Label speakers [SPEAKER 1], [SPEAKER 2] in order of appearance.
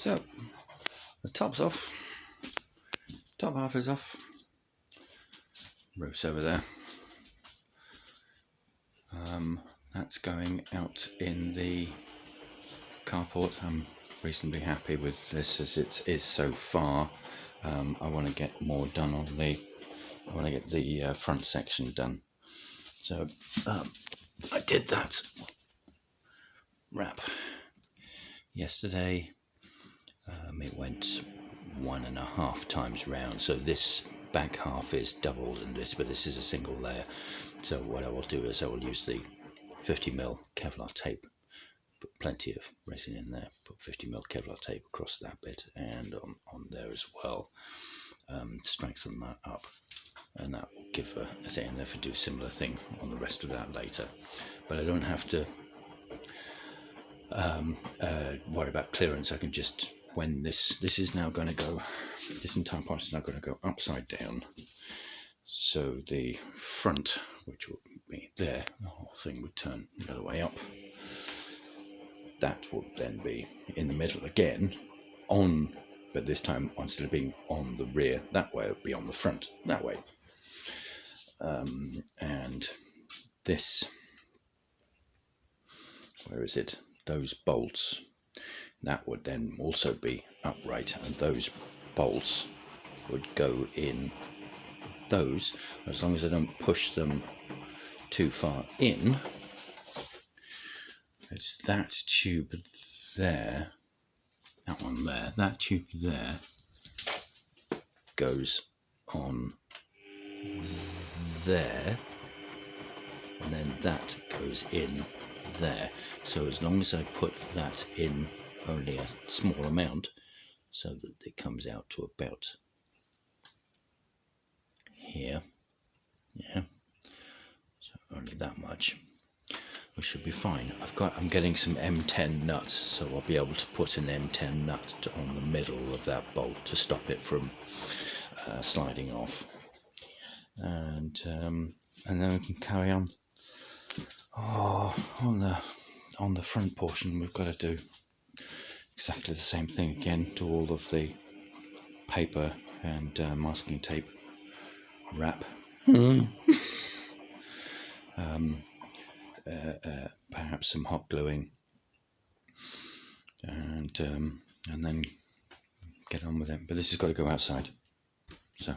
[SPEAKER 1] So the top's off, top half is off, roof's over there. That's going out in the carport. I'm reasonably happy with this as it is so far. I want to get more done on I want to get the front section done. So I did that wrap yesterday. It went 1.5 times round, so this back half is doubled in this, but this is a single layer. So what I will do is I will use the 50mm Kevlar tape, put plenty of resin in there, put 50mm Kevlar tape across that bit and on there as well, strengthen that up, and that will give a thing, and therefore do a similar thing on the rest of that later. But I don't have to worry about clearance. I can just, when this is now going to go, this entire part is now going to go upside down, so the front, which will be there, the whole thing would turn the other way up. That will then be in the middle again, on, but this time instead of being on the rear that way, it'll be on the front that way. And this, where is it? Those bolts, that would then also be upright, and those bolts would go in those, as long as I don't push them too far in. It's that tube there, that one there, that tube there goes on there, and then that goes in there. So as long as I put that in only a small amount, so that it comes out to about here, yeah, so only that much, we should be fine. I'm getting some M10 nuts, so I'll be able to put an M10 nut on the middle of that bolt to stop it from sliding off, and then we can carry on. On the front portion, we've got to do exactly the same thing again, do all of the paper and masking tape wrap. Perhaps some hot gluing, and then get on with it. But this has got to go outside, so